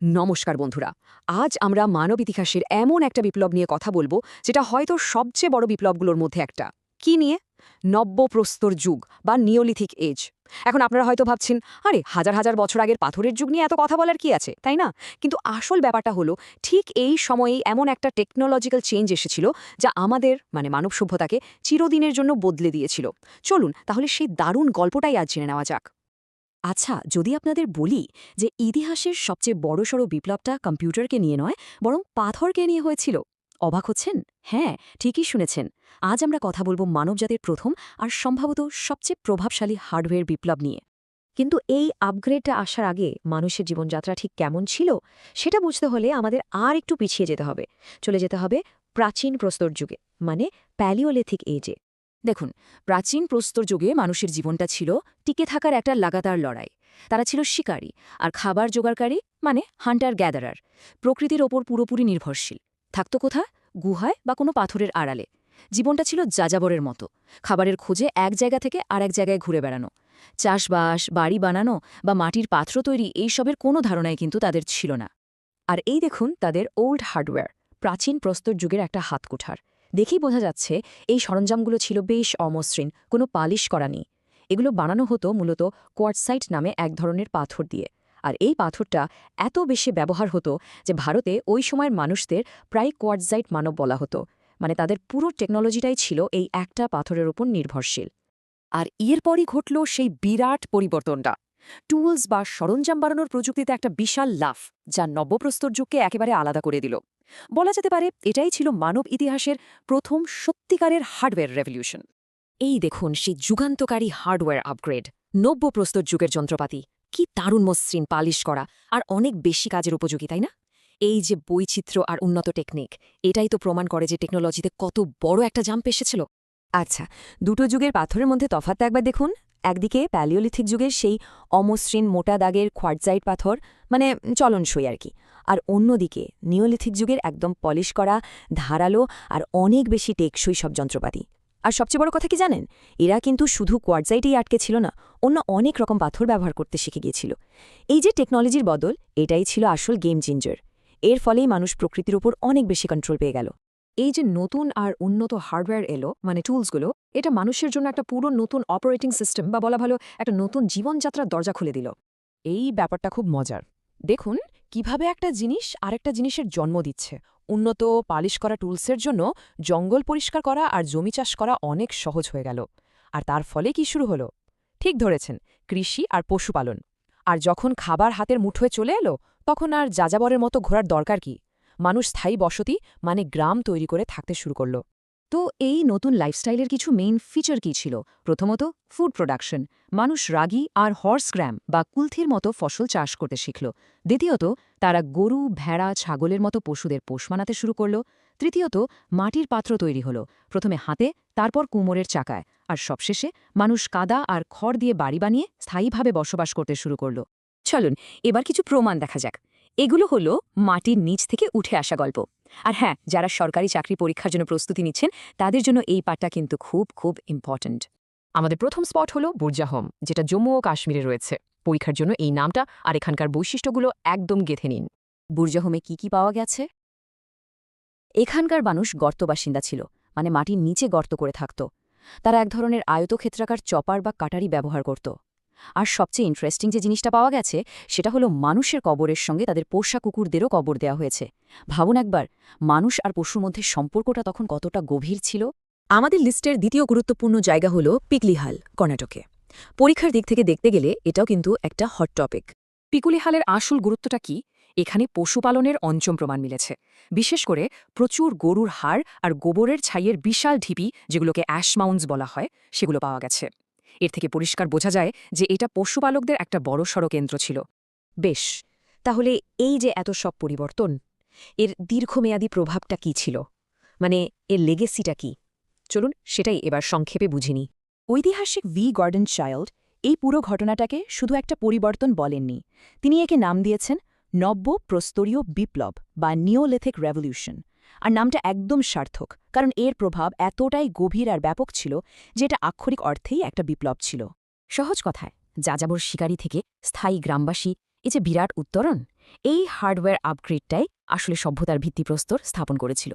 নমস্কার বন্ধুরা। আজ আমরা মানব ইতিহাসের এমন একটা বিপ্লব নিয়ে কথা বলবো যেটা হয়তো সবচেয়ে বড় বিপ্লবগুলোর মধ্যে একটা। কি নিয়ে? নব্যপ্রস্তর যুগ বা নিওলিথিক এজ। এখন আপনারা হয়তো ভাবছেন, আরে হাজার হাজার বছর আগের পাথরের যুগ নিয়ে এত কথা বলার কি আছে, তাই না? কিন্তু আসল ব্যাপারটা হলো ঠিক এই সময়েই এমন একটা টেকনোলজিক্যাল চেঞ্জ এসেছিল যা আমাদের মানব সভ্যতাকে চিরদিনের জন্য বদলে দিয়েছিল। চলুন তাহলে সেই দারুণ গল্পটাই আজ জেনে নেওয়া যাক। আচ্ছা, যদি আপনাদের বলি যে ইতিহাসের সবচেয়ে বড়সড় বিপ্লবটা কম্পিউটারকে নিয়ে নয়, বরং পাথরকে নিয়ে হয়েছিল, অবাক হচ্ছেন? হ্যাঁ, ঠিকই শুনেছেন। আজ আমরা কথা বলবো মানবজাতির প্রথম আর সম্ভবত সবচেয়ে প্রভাবশালী হার্ডওয়্যার বিপ্লব নিয়ে। কিন্তু এই আপগ্রেডটা আসার আগে মানুষের জীবনযাত্রা ঠিক কেমন ছিল সেটা বুঝতে হলে আমাদের আর একটু পিছিয়ে যেতে হবে। চলে যেতে হবে প্রাচীন প্রস্তর যুগে, মানে প্যালিওলিথিক এজে। দেখুন, প্রাচীন প্রস্তর যুগে মানুষের জীবনটা ছিল টিকে থাকার একটা লাগাতার লড়াই। তারা ছিল শিকারী আর খাবার জোগাড়কারী, মানে হান্টার গ্যাদারার। প্রকৃতির ওপর পুরোপুরি নির্ভরশীল। থাকত কোথায়? গুহায় বা কোনো পাথরের আড়ালে। জীবনটা ছিল যাযাবরের মতো, খাবারের খোঁজে এক জায়গা থেকে আর এক জায়গায় ঘুরে বেড়ানো। চাষবাস, বাড়ি বানানো বা মাটির পাত্র তৈরি এইসবের কোনো ধারণাই কিন্তু তাদের ছিল না। আর এই দেখুন তাদের ওল্ড হার্ডওয়্যার, প্রাচীন প্রস্তর যুগের একটা হাতকুঠার। দেখেই বোঝা যাচ্ছে এই সরঞ্জামগুলো ছিল বেশ অমসৃণ, কোনো পালিশ করা নেই। এগুলো বানানো হতো মূলত কোয়ার্টসাইট নামে এক ধরনের পাথর দিয়ে। আর এই পাথরটা এত বেশি ব্যবহার হতো যে ভারতে ওই সময়ের মানুষদের প্রায় কোয়ার্টজাইট মানব বলা হতো। মানে তাদের পুরো টেকনোলজিটাই ছিল এই একটা পাথরের উপর নির্ভরশীল। আর এরপরই ঘটল সেই বিরাট পরিবর্তনটা। টুলস বা সরঞ্জাম বানানোর প্রযুক্তিতে একটা বিশাল লাফ, যা নব্যপ্রস্তর যুগকে একেবারে আলাদা করে দিল। বলা যেতে পারে এটাই ছিল মানব ইতিহাসের প্রথম সত্যিকারের হার্ডওয়্যার রেভলিউশন। এই দেখুন সেই যুগান্তকারী হার্ডওয়্যার আপগ্রেড। নব্যপ্রস্তর যুগের যন্ত্রপাতি কি দারুণ মসৃণ, পালিশ করা আর অনেক বেশি কাজের উপযোগী, তাই না? এই যে বৈচিত্র্য আর উন্নত টেকনিক, এটাই তো প্রমাণ করে যে টেকনোলজিতে কত বড় একটা জাম্প এসেছিল। আচ্ছা, দুটো যুগের পাথরের মধ্যে তফাৎটা একবার দেখুন। একদিকে প্যালিওলিথিক যুগের সেই অমসৃণ মোটা দাগের কোয়ার্টজাইট পাথর, মানে চলনসই আর কি। আর অন্যদিকে নিওলিথিক যুগের একদম পলিশ করা, ধারালো আর অনেক বেশি টেকসই সব যন্ত্রপাতি। আর সবচেয়ে বড় কথা কি জানেন? এরা কিন্তু শুধু কোয়ার্টজাইটেই আটকে ছিল না, অন্য অনেক রকম পাথর ব্যবহার করতে শিখে গিয়েছিল। এই যে টেকনোলজির বদল, এটাই ছিল আসল গেম চেঞ্জার। এর ফলেই মানুষ প্রকৃতির উপর অনেক বেশি কন্ট্রোল পেয়ে গেল। এই যে নতুন আর উন্নত হার্ডওয়্যার এলো, মানে টুলসগুলো, এটা মানুষের জন্য একটা পুরো নতুন অপারেটিং সিস্টেম বা বলা ভালো একটা নতুন জীবনযাত্রার দরজা খুলে দিল। এই ব্যাপারটা খুব মজার। দেখুন কিভাবে একটা জিনিস আরেকটা জিনিসের জন্ম দিচ্ছে। উন্নত পালিশ করা টুলসের জন্য জঙ্গল পরিষ্কার করা আর জমি চাষ করা অনেক সহজ হয়ে গেল। আর তার ফলে কি শুরু হলো? ঠিক ধরেছেন, কৃষি আর পশুপালন। আর যখন খাবার হাতের মুঠোয় চলে এলো, তখন আর যাযাবরের মতো ঘোরার দরকার কি? মানুষ স্থায়ী বসতি, মানে গ্রাম তৈরি করে থাকতে শুরু করল। তো এই নতুন লাইফস্টাইলের কিছু মেইন ফিচার কী ছিল? প্রথমত, ফুড প্রোডাকশন। মানুষ রাগি আর হর্স গ্র্যাম বা কুলথির মতো ফসল চাষ করতে শিখল। দ্বিতীয়ত, তারা গরু, ভেড়া, ছাগলের মতো পশুদের পোষ মানাতে শুরু করল। তৃতীয়ত, মাটির পাত্র তৈরি হলো, প্রথমে হাতে, তারপর কুমোরের চাকায়। আর সবশেষে মানুষ কাদা আর খড় দিয়ে বাড়ি বানিয়ে স্থায়ীভাবে বসবাস করতে শুরু করল। চলুন এবার কিছু প্রমাণ দেখা যাক। এগুলো হলো মাটির নিচ থেকে উঠে আসা গল্প। আর হ্যাঁ, যারা সরকারি চাকরি পরীক্ষার জন্য প্রস্তুতি নিচ্ছেন, তাদের জন্য এই পাঠটা কিন্তু খুব খুব ইম্পর্ট্যান্ট। আমাদের প্রথম স্পট হলো বুর্জাহোম, যেটা জম্মু ও কাশ্মীরে রয়েছে। পরীক্ষার জন্য এই নামটা আর এখানকার বৈশিষ্ট্যগুলো একদম গেঁথে নিন। বুর্জাহোমে কি পাওয়া গেছে? এখানকার মানুষ গর্ত বাসিন্দা ছিল, মানে মাটির নিচে গর্ত করে থাকত। তারা এক ধরনের আয়তক্ষেত্রাকার চপার বা কাটারি ব্যবহার করত। আর সবচেয়ে ইন্টারেস্টিং যে জিনিসটা পাওয়া গেছে সেটা হলো মানুষের কবরের সঙ্গে তাদের পোষা কুকুরদেরও কবর দেওয়া হয়েছে। ভাবুন একবার, মানুষ আর পশুর মধ্যে সম্পর্কটা তখন কতটা গভীর ছিল। আমাদের লিস্টের দ্বিতীয় গুরুত্বপূর্ণ জায়গা হলো পিকলিহাল, কর্ণাটকে। পরীক্ষার দিক থেকে দেখতে গেলে এটাও কিন্তু একটা হট টপিক। পিকুলিহালের আসল গুরুত্বটা কি? এখানে পশুপালনের অঞ্চম প্রমাণ মিলেছে। বিশেষ করে প্রচুর গরুর হাড় আর গোবরের ছাইয়ের বিশাল ঢিপি, যেগুলোকে অ্যাশ মাউন্টস বলা হয়, সেগুলো পাওয়া গেছে। এর থেকে পরিষ্কার বোঝা যায় যে এটা পশুপালকদের একটা বড়সড় কেন্দ্র ছিল। বেশ, তাহলে এই যে এত সব পরিবর্তন, এর দীর্ঘমেয়াদী প্রভাবটা কি ছিল? মানে এর লেগেসিটা কি? চলুন সেটাই এবার সংক্ষেপে বুঝিনি। ঐতিহাসিক গর্ডন চাইল্ড এই পুরো ঘটনাটাকে শুধু একটা পরিবর্তন বলেননি। তিনি একে নাম দিয়েছেন নব্য প্রস্তরীয় বিপ্লব বা নিওলিথিক রেভলিউশন। আর নামটা একদম সার্থক, কারণ এর প্রভাব এতটাই গভীর আর ব্যাপক ছিল যে এটা আক্ষরিক অর্থেই একটা বিপ্লব ছিল। সহজ কথায়, যাযাবর শিকারী থেকে স্থায়ী গ্রামবাসী, এই যে বিরাট উত্তরণ, এই হার্ডওয়্যার আপগ্রেডটাই আসলে সভ্যতার ভিত্তিপ্রস্তর স্থাপন করেছিল।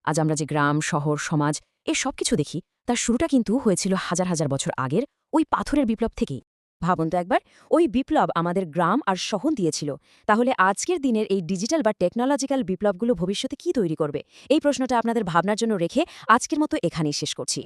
আজ আমরা যে গ্রাম, শহর, সমাজ এ সব কিছু দেখি, তার শুরুটা কিন্তু হয়েছিল হাজার হাজার বছর আগের ওই পাথরের বিপ্লব থেকেই। ভাবুন তো একবার, ওই বিপ্লব আমাদের গ্রাম আর শহর দিয়েছিল। তাহলে আজকের দিনের এই ডিজিটাল বা টেকনোলজিক্যাল বিপ্লবগুলো ভবিষ্যতে কি তৈরি করবে? এই প্রশ্নটা আপনাদের ভাবনার জন্য রেখে আজকের মতো এখানেই শেষ করছি।